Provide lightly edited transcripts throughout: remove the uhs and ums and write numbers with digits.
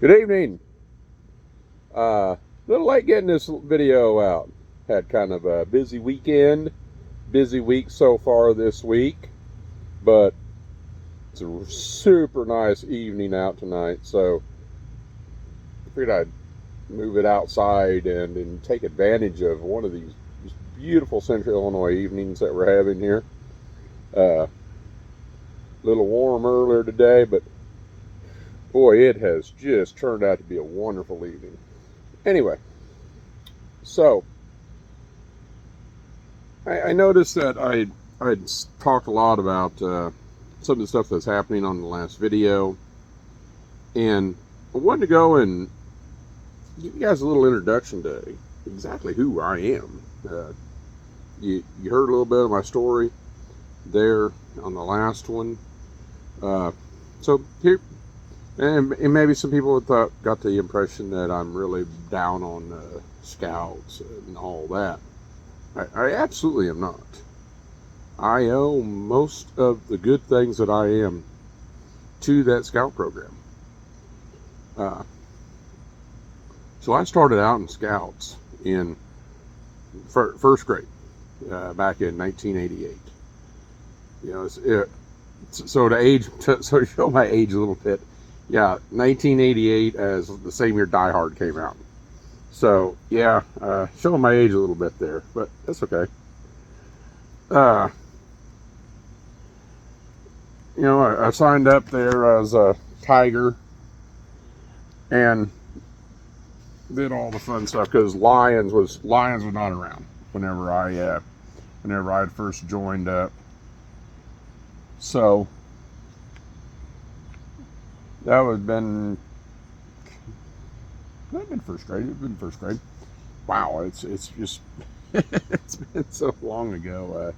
Good evening. Little late getting this video out. Had kind of a busy weekend, busy week so far this week, but it's a super nice evening out tonight. So I figured I'd move it outside and take advantage of one of these beautiful Central Illinois evenings that we're having here. A little warm earlier today, but boy, it has just turned out to be a wonderful evening. Anyway, so I noticed that I'd talked a lot about some of the stuff that's happening on the last video, and I wanted to go and give you guys a little introduction to exactly who I am. You heard a little bit of my story there on the last one. So here, and maybe some people got the impression that I'm really down on scouts and all that. I absolutely am not. I owe most of the good things that I am to that scout program. So I started out in scouts in first grade back in 1988. You know, so to show my age a little bit, yeah, 1988 as the same year Die Hard came out. So yeah, showing my age a little bit there, but that's okay. You know, I signed up there as a Tiger and did all the fun stuff because Lions was not around whenever I had first joined up. So that would have been first grade. It would have been first grade. Wow, it's just it's been so long ago.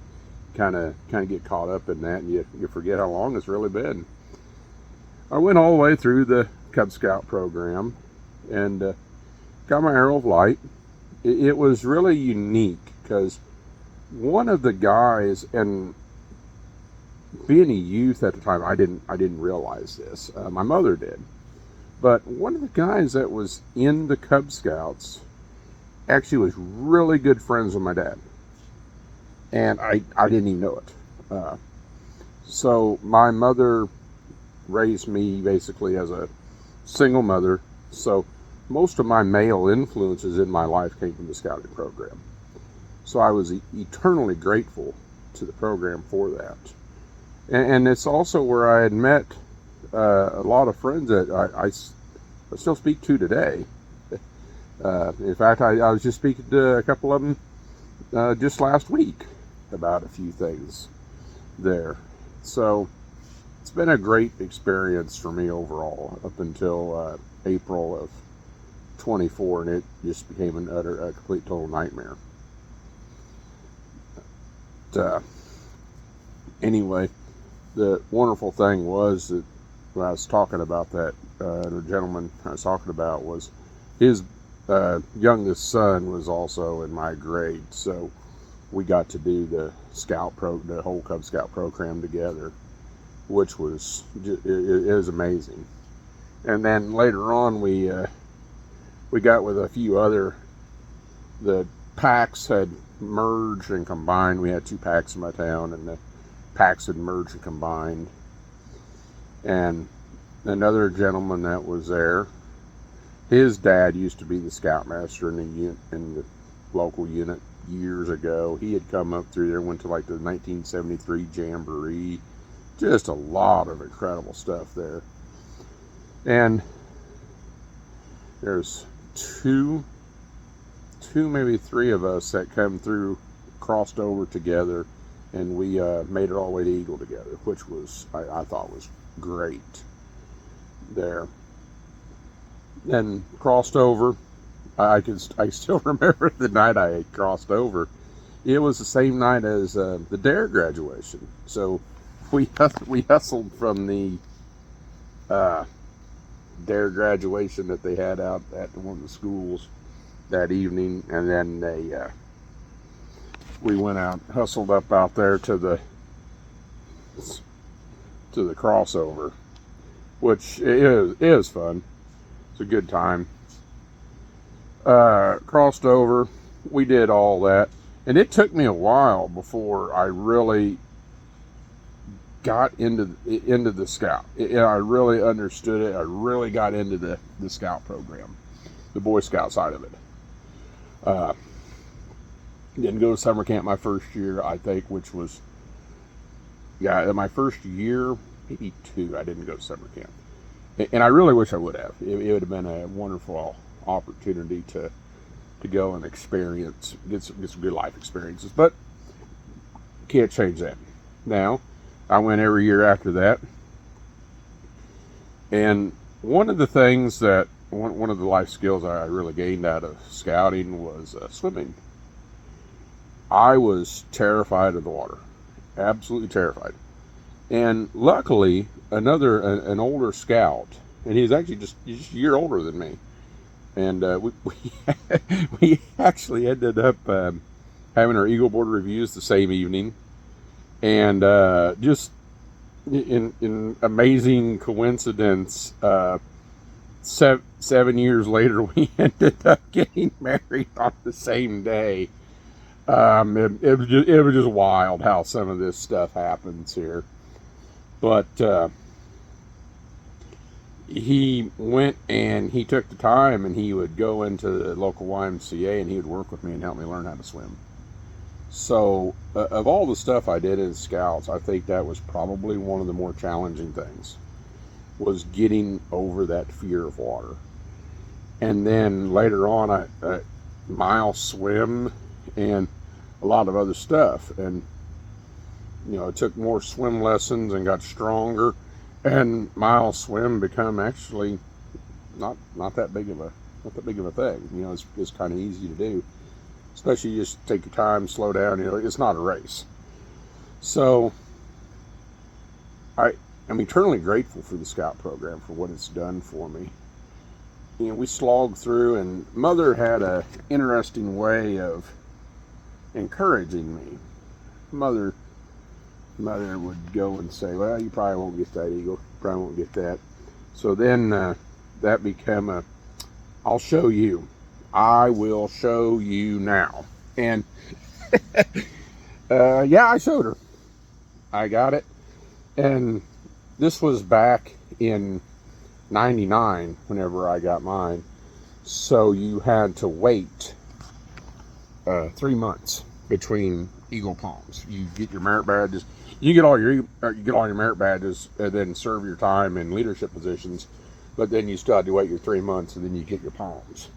Kind of get caught up in that, and you forget how long it's really been. I went all the way through the Cub Scout program and got my Arrow of Light. It was really unique because one of the guys, and being a youth at the time, I didn't realize this. My mother did, but one of the guys that was in the Cub Scouts actually was really good friends with my dad. And I didn't even know it. So my mother raised me basically as a single mother. So most of my male influences in my life came from the scouting program. So I was eternally grateful to the program for that. And it's also where I had met a lot of friends that I still speak to today. In fact, I was just speaking to a couple of them just last week about a few things there. So it's been a great experience for me overall up until April of 24, and it just became a complete total nightmare. Anyway, the wonderful thing was that when I was talking about that, the gentleman I was talking about was his youngest son was also in my grade, so we got to do the whole Cub Scout program together, which was it was amazing. And then later on, we got with a few other. The packs had merged and combined. We had two packs in my town, and the packs had merged and combined. And another gentleman that was there, his dad used to be the scoutmaster in the local unit years ago. He had come up through there, went to like the 1973 Jamboree. Just a lot of incredible stuff there. And there's two, maybe three of us that come through, crossed over together, and we made it all the way to Eagle together, which was I thought was great there. Then crossed over. I still remember the night I had crossed over. It was the same night as the DARE graduation. So we hustled from the DARE graduation that they had out at one of the schools that evening, and then we went out, hustled up out there to the crossover, which is fun. It's a good time. Crossed over. We did all that. And it took me a while before I really got into the scout. I really understood it. I really got into the scout program, the Boy Scout side of it. Didn't go to summer camp my first year, I think, which was, my first year, maybe 2, I didn't go to summer camp. And I really wish I would have. It would have been a wonderful opportunity to go and experience, get some good life experiences. But can't change that. Now, I went every year after that. And one of the things that, one of the life skills I really gained out of scouting was swimming. I was terrified of the water. Absolutely terrified. And luckily, an older scout, and he's actually just a year older than me. And we actually ended up having our Eagle Board reviews the same evening. And just in amazing coincidence, 7 years later, we ended up getting married on the same day. It was just wild how some of this stuff happens here. But he went and he took the time, and he would go into the local YMCA, and he would work with me and help me learn how to swim. So of all the stuff I did as scouts, I think that was probably one of the more challenging things, was getting over that fear of water. And then later on, I mile swim and a lot of other stuff. And, I took more swim lessons and got stronger, and mile swim become actually not that big of a thing. It's kind of easy to do, especially you just take your time, slow down. It's not a race. So I'm eternally grateful for the Scout program for what it's done for me. We slogged through, and Mother had a interesting way of encouraging me. Mother would go and say, well, you probably won't get that eagle. You probably won't get that. So then that became I'll show you. I will show you now. And I showed her. I got it. And this was back in 99 whenever I got mine. So you had to wait 3 months between eagle palms. You get your merit badges. You get all your merit badges and then serve your time in leadership positions. But then you still have to wait your 3 months, and then you get your palms.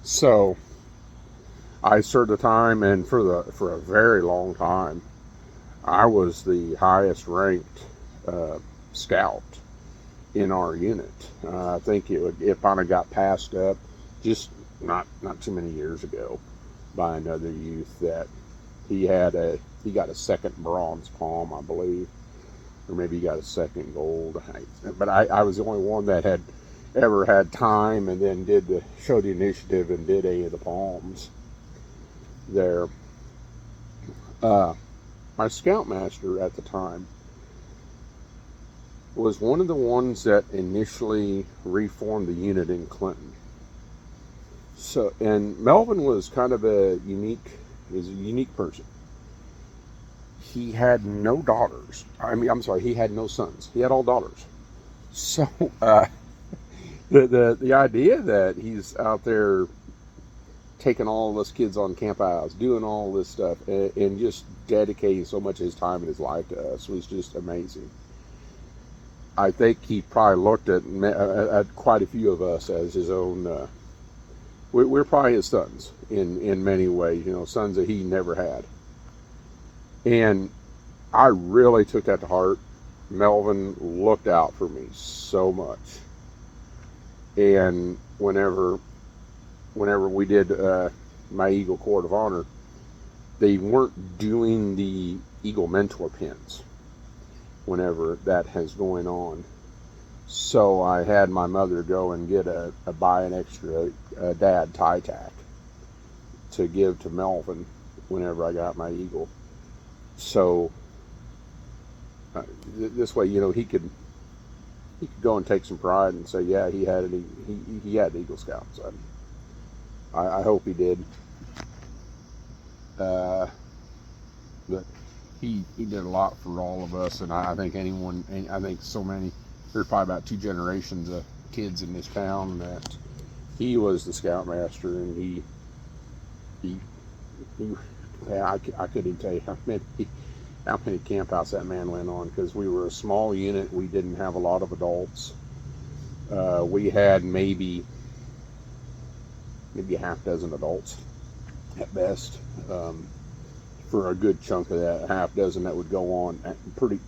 So I served the time, and for a very long time, I was the highest ranked scout in our unit. I think it finally got passed up just not too many years ago by another youth that he got a second bronze palm, I believe, or maybe he got a second gold. But I was the only one that had ever had time and then showed the initiative and did any of the palms there. My scoutmaster at the time was one of the ones that initially reformed the unit in Clinton. So, and Melvin was kind of a unique person. He had no daughters. He had no sons. He had all daughters. So, the idea that he's out there taking all of us kids on camp outs, doing all this stuff, and just dedicating so much of his time and his life to us was just amazing. I think he probably looked at quite a few of us as his own. We're probably his sons in many ways, sons that he never had. And I really took that to heart. Melvin looked out for me so much. And whenever we did my Eagle Court of Honor, they weren't doing the Eagle Mentor pins whenever that has going on. So I had my mother go and buy an extra dad tie tack to give to Melvin whenever I got my Eagle. So this way, he could he could go and take some pride and say, yeah, he had it. He had Eagle Scouts. I hope he did. But he did a lot for all of us, and I think I think so many. There's probably about 2 generations of kids in this town that he was the scoutmaster, and he yeah, I couldn't even tell you how many camp outs that man went on, because we were a small unit. We didn't have a lot of adults. We had maybe a half dozen adults at best. For a good chunk of that half dozen that would go on that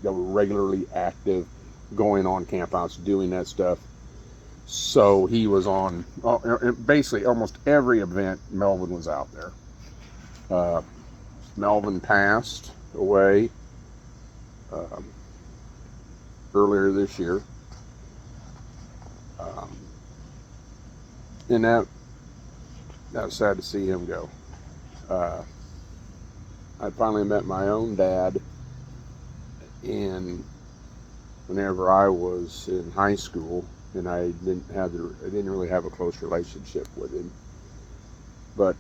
were regularly active, going on campouts, doing that stuff. So he was on basically almost every event. Melvin was out there. Melvin passed away earlier this year, and that was sad to see him go. I finally met my own dad whenever I was in high school, and I didn't really have a close relationship with him. But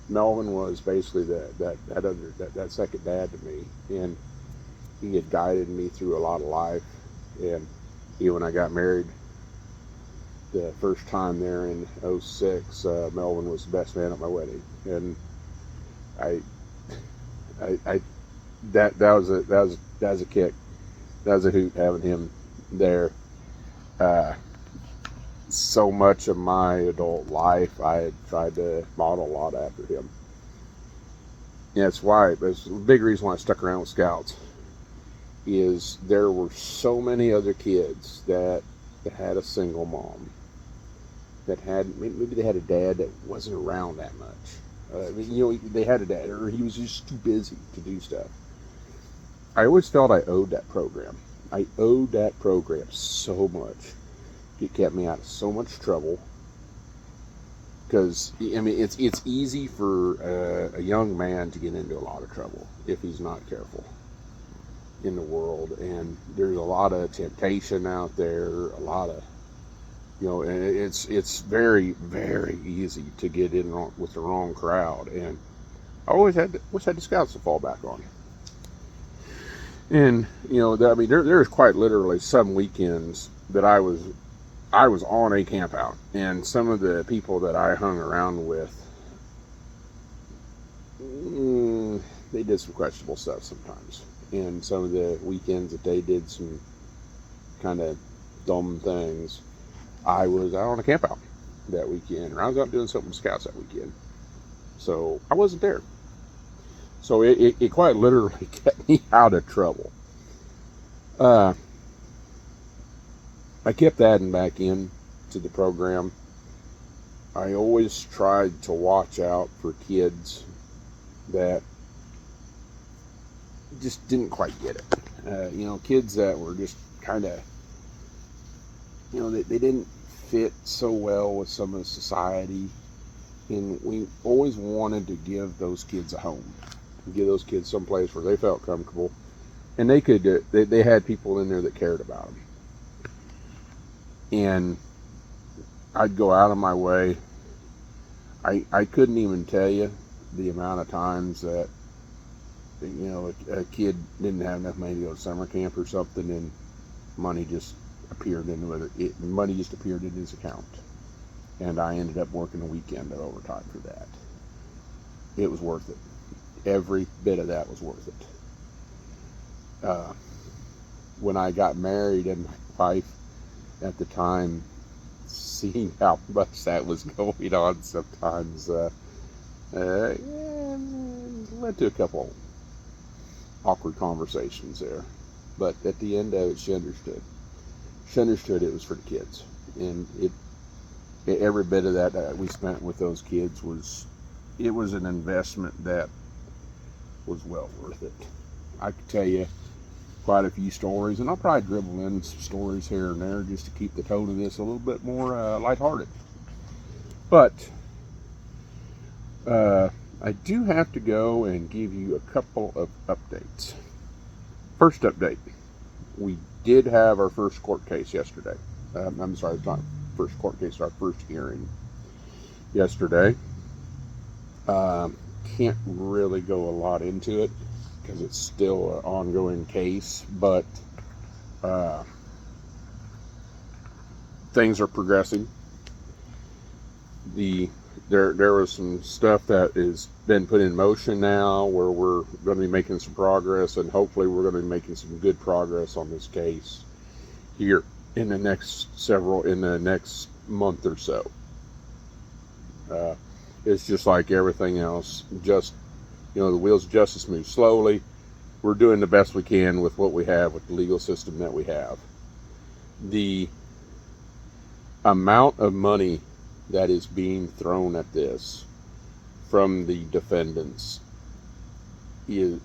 Melvin was basically that second dad to me, and he had guided me through a lot of life. And even when I got married the first time there in 06, Melvin was the best man at my wedding, and that was a kick. That was a hoot having him there. So much of my adult life, I had tried to model a lot after him. Yeah, that's a big reason why I stuck around with Scouts. Is there were so many other kids that had a single mom, that had maybe they had a dad that wasn't around that much. They had a dad, or he was just too busy to do stuff. I always felt I owed that program. I owed that program so much. It kept me out of so much trouble. Because, it's easy for a young man to get into a lot of trouble if he's not careful in the world. And there's a lot of temptation out there, a lot of, and it's very, very easy to get in with the wrong crowd. And I always had the Scouts to fall back on. And there's quite literally some weekends that I was on a camp out, and some of the people that I hung around with, they did some questionable stuff sometimes. And some of the weekends that they did some kind of dumb things, I was out on a camp out that weekend, or I was out doing something with Scouts that weekend. So I wasn't there. So it quite literally kept me out of trouble. I kept adding back in to the program. I always tried to watch out for kids that just didn't quite get it. Kids that were just kind of, they didn't fit so well with some of society. And we always wanted to give those kids a home, give those kids someplace where they felt comfortable, and they could. They had people in there that cared about them. And I'd go out of my way. I couldn't even tell you the amount of times that a kid didn't have enough money to go to summer camp or something, and money just appeared money just appeared in his account, and I ended up working a weekend of overtime for that. It was worth it. Every bit of that was worth it. When I got married, and my wife at the time, seeing how much that was going on sometimes, led to a couple awkward conversations there. But at the end of it, she understood. She understood it was for the kids. And every bit of that we spent with those kids was an investment that was well worth it. I could tell you quite a few stories, and I'll probably dribble in some stories here and there just to keep the tone of this a little bit more lighthearted. But I do have to go and give you a couple of updates. First update, we did have our first court case yesterday. I'm sorry, it's not first court case, our first hearing yesterday. Can't really go a lot into it because it's still an ongoing case, but things are progressing. There was some stuff that has been put in motion now where we're going to be making some progress, and hopefully we're going to be making some good progress on this case here in the next month or so. It's just like everything else. Just, the wheels of justice move slowly. We're doing the best we can with what we have, with the legal system that we have. The amount of money that is being thrown at this from the defendants it's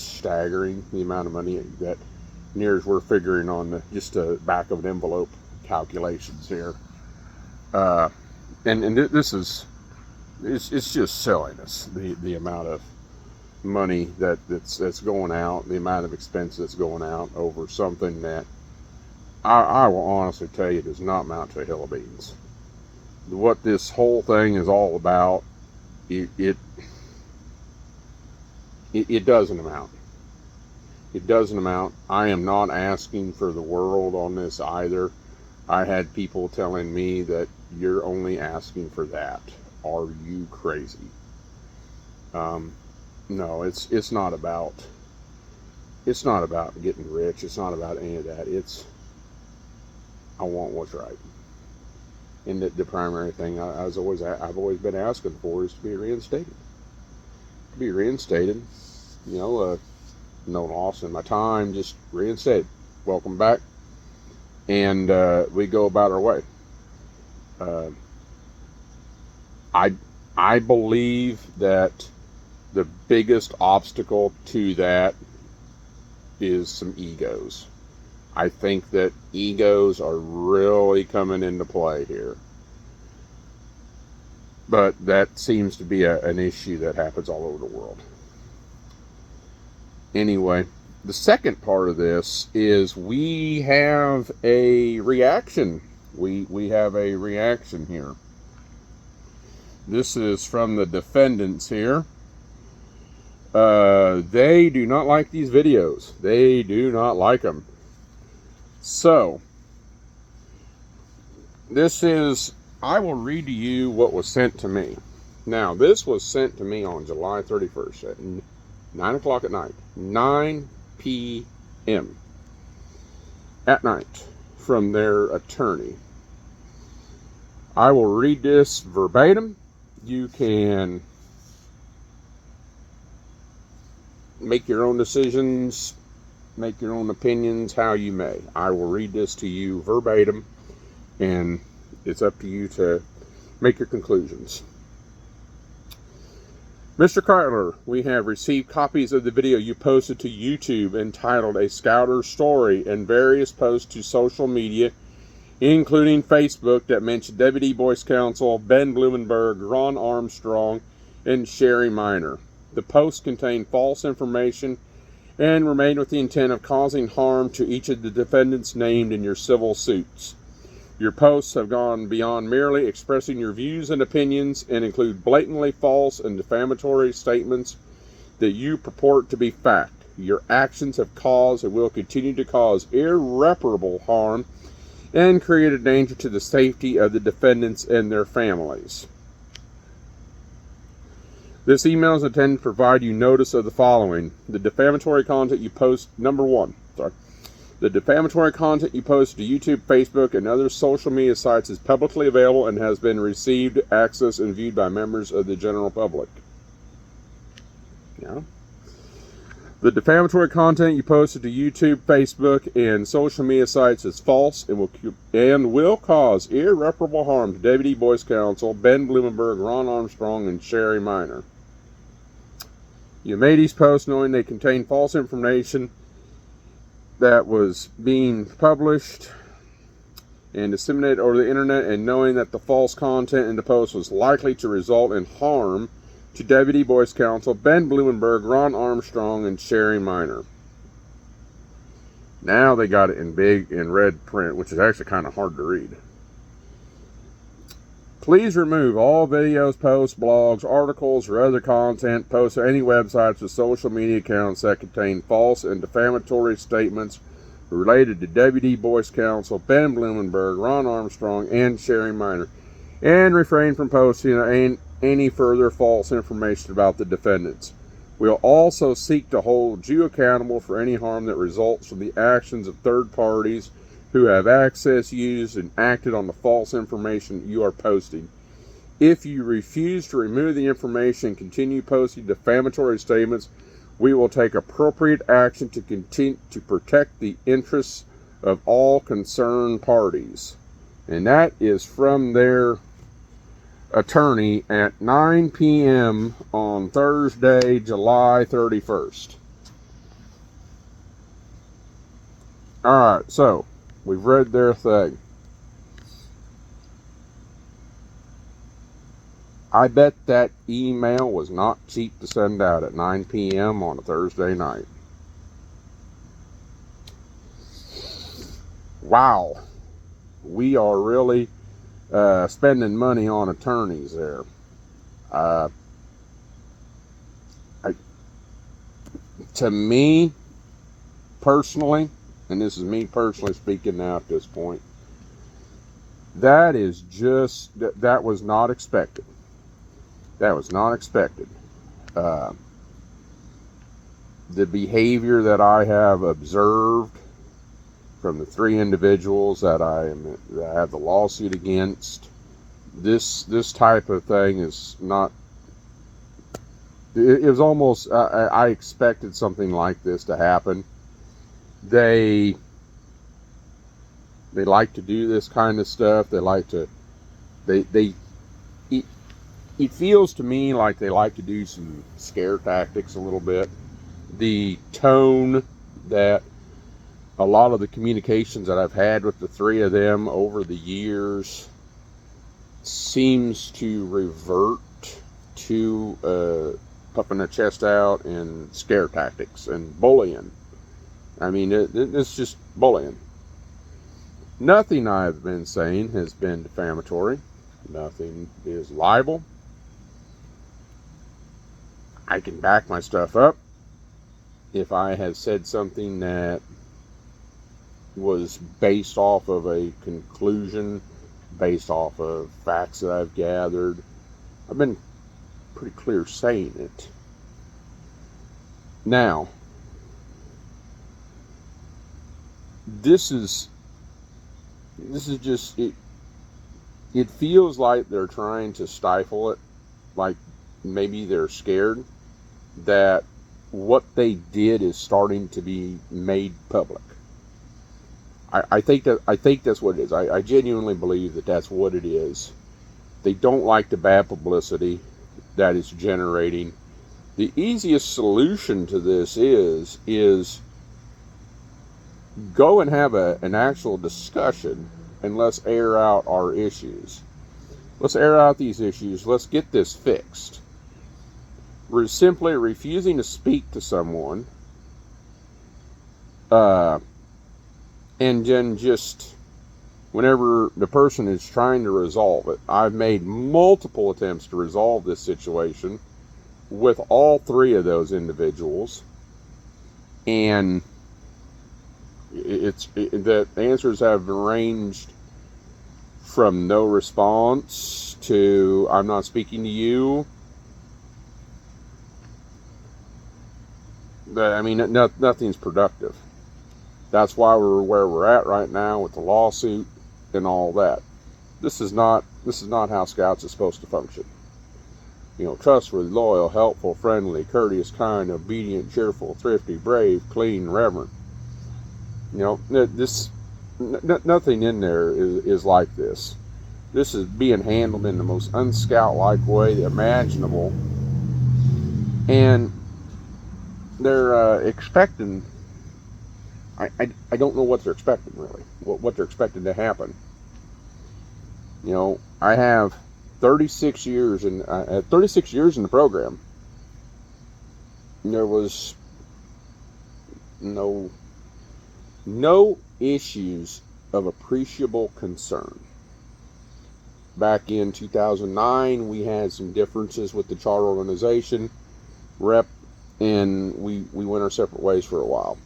staggering, the amount of money that near as we're figuring on just the back of an envelope calculations here. And this is, it's just silliness, the amount of money that's going out, the amount of expense that's going out over something that I will honestly tell you does not amount to a hill of beans. What this whole thing is all about, it doesn't amount. It doesn't amount. I am not asking for the world on this either. I had people telling me that you're only asking for that. Are you crazy? No, it's not about getting rich. It's not about any of that. I want what's right. And the primary thing I've always been asking for is to be reinstated. To be reinstated, no loss in my time, just reinstated. Welcome back. And we go about our way. I believe that the biggest obstacle to that is some egos. I think that egos are really coming into play here. But that seems to be an issue that happens all over the world. Anyway, the second part of this is we have a reaction. We have a reaction here. This is from the defendants here. They do not like these videos. They do not like them. So, I will read to you what was sent to me. Now, this was sent to me on July 31st at 9 o'clock at night. 9 p.m. at night from their attorney. I will read this verbatim. You can make your own decisions, make your own opinions how you may. I will read this to you verbatim, and it's up to you to make your conclusions. Mr. Carter, we have received copies of the video you posted to YouTube entitled A Scouter's Story and various posts to social media, including Facebook, that mentioned Deputy Boyce Counsel Ben Blumenberg, Ron Armstrong, and Sherry Minor. The posts contained false information and were made with the intent of causing harm to each of the defendants named in your civil suits. Your posts have gone beyond merely expressing your views and opinions and include blatantly false and defamatory statements that you purport to be fact. Your actions have caused and will continue to cause irreparable harm and create a danger to the safety of the defendants and their families. This email is intended to provide you notice of the following. The defamatory content you post, The defamatory content you post to YouTube, Facebook, and other social media sites is publicly available and has been received, accessed, and viewed by members of the general public. Yeah. The defamatory content you posted to YouTube, Facebook, and social media sites is false and will cause irreparable harm to Deputy Boyce Counsel, Ben Blumenberg, Ron Armstrong, and Sherry Minor. You made these posts knowing they contain false information that was being published and disseminated over the internet, and knowing that the false content in the post was likely to result in harm to Deputy Boyce Counsel Ben Blumenberg, Ron Armstrong, and Sherry Minor. Now they got it in red print, which is actually kind of hard to read. Please remove all videos, posts, blogs, articles, or other content posted on any websites or social media accounts that contain false and defamatory statements related to Deputy Boyce Counsel Ben Blumenberg, Ron Armstrong, and Sherry Minor, and refrain from posting any further false information about the defendants. We'll also seek to hold you accountable for any harm that results from the actions of third parties who have accessed, used, and acted on the false information you are posting. If you refuse to remove the information and continue posting defamatory statements, we will take appropriate action to continue to protect the interests of all concerned parties. And that is from their attorney at 9 p.m. on Thursday, July 31st. All right, so we've read their thing. I bet that email was not cheap to send out at 9 p.m. on a Thursday night. Wow. We are really spending money on attorneys there. To me, personally, and this is me personally speaking now at this point, that is just, that was not expected. That was not expected. The behavior that I have observed from the three individuals that I have the lawsuit against, this type of thing is not. It was almost. I expected something like this to happen. They like to do this kind of stuff. They like to. It feels to me like they like to do some scare tactics a little bit. The tone that a lot of the communications that I've had with the three of them over the years seems to revert to puffing their chest out and scare tactics and bullying. I mean, it's just bullying. Nothing I've been saying has been defamatory. Nothing is libel. I can back my stuff up. If I have said something that was based off of a conclusion, based off of facts that I've gathered, I've been pretty clear saying it. Now, this is just, it feels like they're trying to stifle it, like maybe they're scared that what they did is starting to be made public. I think that's what it is. I genuinely believe that that's what it is. They don't like the bad publicity that it's generating. The easiest solution to this is go and have an actual discussion and let's air out our issues. Let's air out these issues. Let's get this fixed. We're simply refusing to speak to someone and then just whenever the person is trying to resolve it. I've made multiple attempts to resolve this situation with all three of those individuals, and the answers have ranged from no response to I'm not speaking to you. But I mean, nothing's productive. That's why we're where we're at right now with the lawsuit and all that. This is not how Scouts is supposed to function. You know, trustworthy, loyal, helpful, friendly, courteous, kind, obedient, cheerful, thrifty, brave, clean, reverent. You know, nothing in there is like this. This is being handled in the most unscout-like way imaginable, and they're expecting. I don't know what they're expecting, really. What they're expecting to happen. You know, I have 36 years at 36 years in the program, there was no issues of appreciable concern. Back in 2009, we had some differences with the charter organization rep, and we went our separate ways for a while.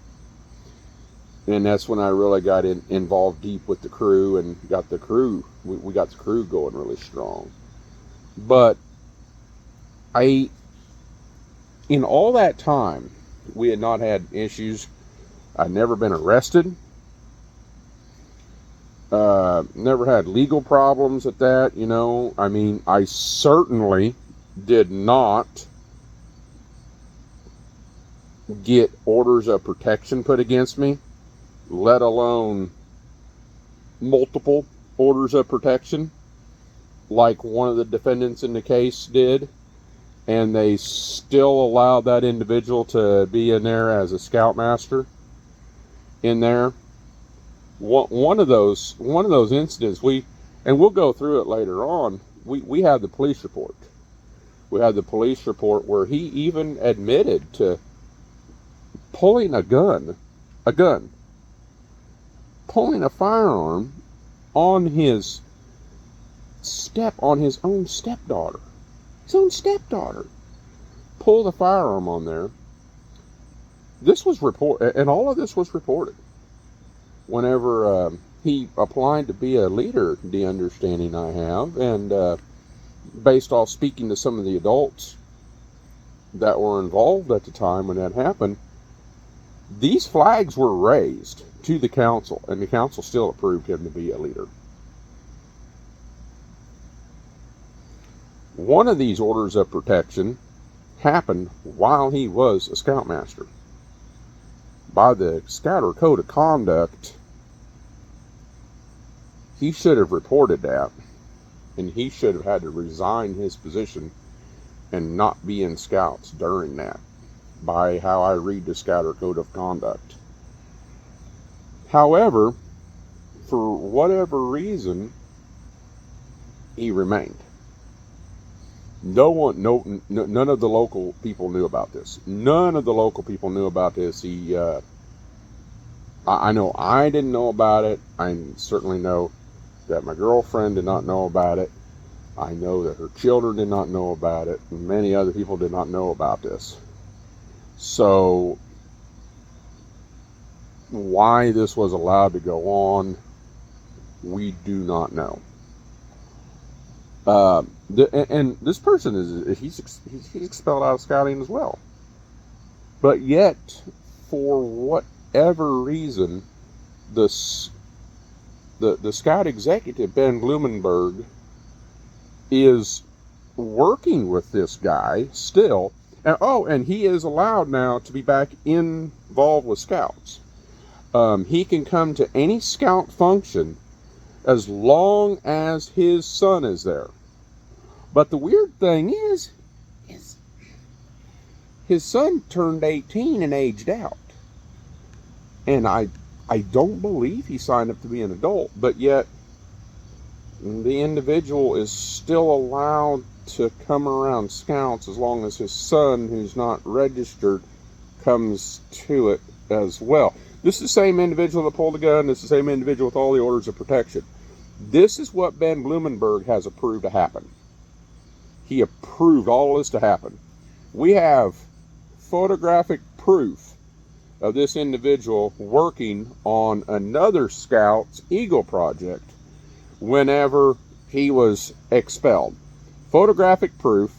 And that's when I really got involved deep with the crew and got the crew. We got the crew going really strong. But in all that time, we had not had issues. I'd never been arrested. Never had legal problems at that, you know. I mean, I certainly did not get orders of protection put against me, let alone multiple orders of protection, like one of the defendants in the case did, and they still allowed that individual to be in there as a scoutmaster in there. One of those incidents, we'll go through it later on, we had the police report. We had the police report where he even admitted to pulling a gun, pulling a firearm on his own stepdaughter. His own stepdaughter pulled a firearm on there. This was reported, and all of this was reported. Whenever he applied to be a leader, the understanding I have, and based off speaking to some of the adults that were involved at the time when that happened, these flags were raised to the council, and the council still approved him to be a leader. One of these orders of protection happened while he was a scoutmaster. By the Scouter Code of Conduct, he should have reported that, and he should have had to resign his position and not be in Scouts during that, by how I read the Scouter Code of Conduct. However, for whatever reason, he remained. None of the local people knew about this. None of the local people knew about this. I know I didn't know about it. I certainly know that my girlfriend did not know about it. I know that her children did not know about it. And many other people did not know about this. So, why this was allowed to go on, we do not know. And this person he's expelled out of scouting as well. But yet, for whatever reason, the scout executive, Ben Blumenberg, is working with this guy still. And he is allowed now to be back involved with scouts. He can come to any scout function as long as his son is there. But the weird thing is his son turned 18 and aged out. And I don't believe he signed up to be an adult, but yet the individual is still allowed to come around scouts as long as his son, who's not registered, comes to it as well. This is the same individual that pulled the gun. This is the same individual with all the orders of protection. This is what Ben Blumenberg has approved to happen. He approved all this to happen. We have photographic proof of this individual working on another Scout's Eagle project whenever he was expelled. Photographic proof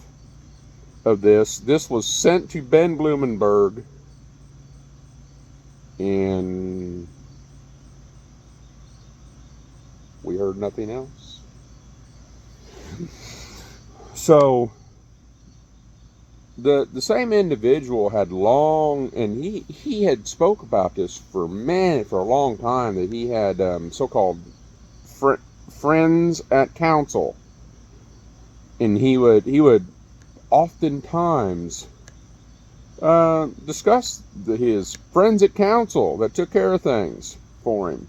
of this. This was sent to Ben Blumenberg, and we heard nothing else. So the same individual had long, and he had spoke about this for a long time, that he had so-called friends at council, and he would oftentimes discuss his friends at council that took care of things for him.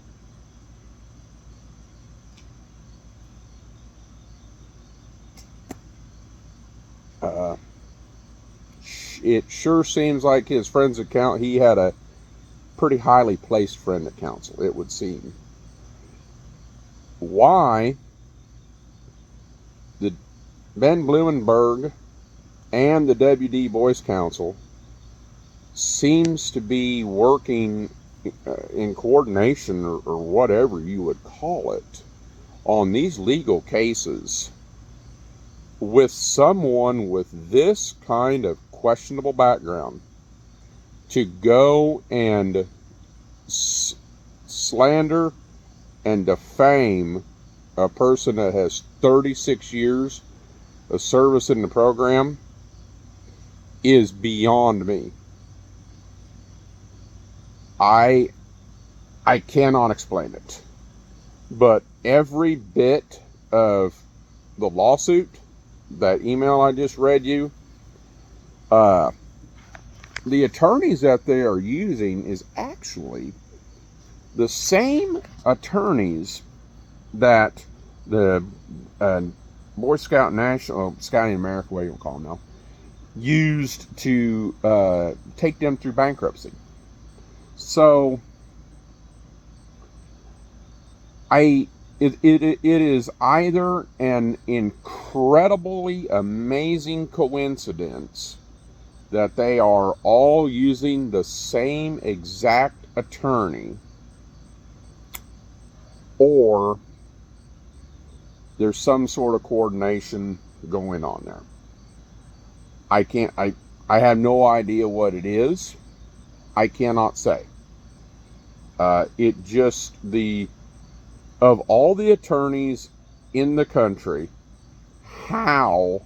it sure seems like his friend's account, he had a pretty highly placed friend at council, it would seem. Why the Ben Blumenberg and the WD Voice Council seems to be working in coordination, or whatever you would call it, on these legal cases with someone with this kind of questionable background, to go and slander and defame a person that has 36 years of service in the program is beyond me. I cannot explain it. But every bit of the lawsuit, that email I just read you, the attorneys that they are using is actually the same attorneys that the Boy Scout National, Scouting America, what do you call them now, used to take them through bankruptcy. So it is either an incredibly amazing coincidence that they are all using the same exact attorney, or there's some sort of coordination going on there. I have no idea what it is. I cannot say. Of all the attorneys in the country, how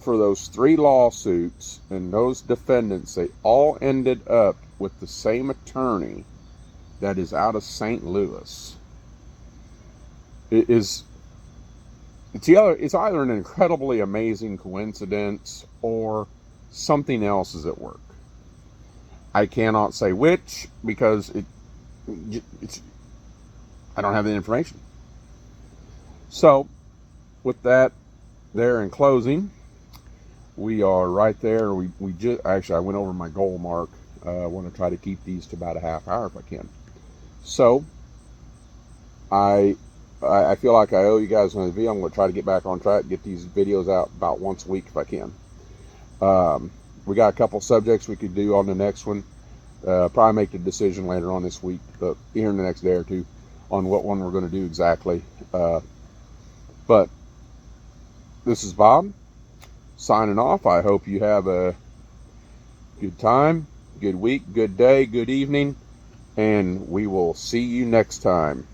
for those 3 lawsuits and those defendants, they all ended up with the same attorney that is out of St. Louis. It's either an incredibly amazing coincidence or something else is at work. I cannot say which, because I don't have the information. So, with that, there in closing, we are right there. We just actually, I went over my goal mark. I want to try to keep these to about a half hour if I can. So, I feel like I owe you guys another video. I'm going to try to get back on track, get these videos out about once a week if I can. We got a couple subjects we could do on the next one. Probably make the decision later on this week, but here in the next day or two, on what one we're going to do exactly. But this is Bob signing off. I hope you have a good time, good week, good day, good evening, and we will see you next time.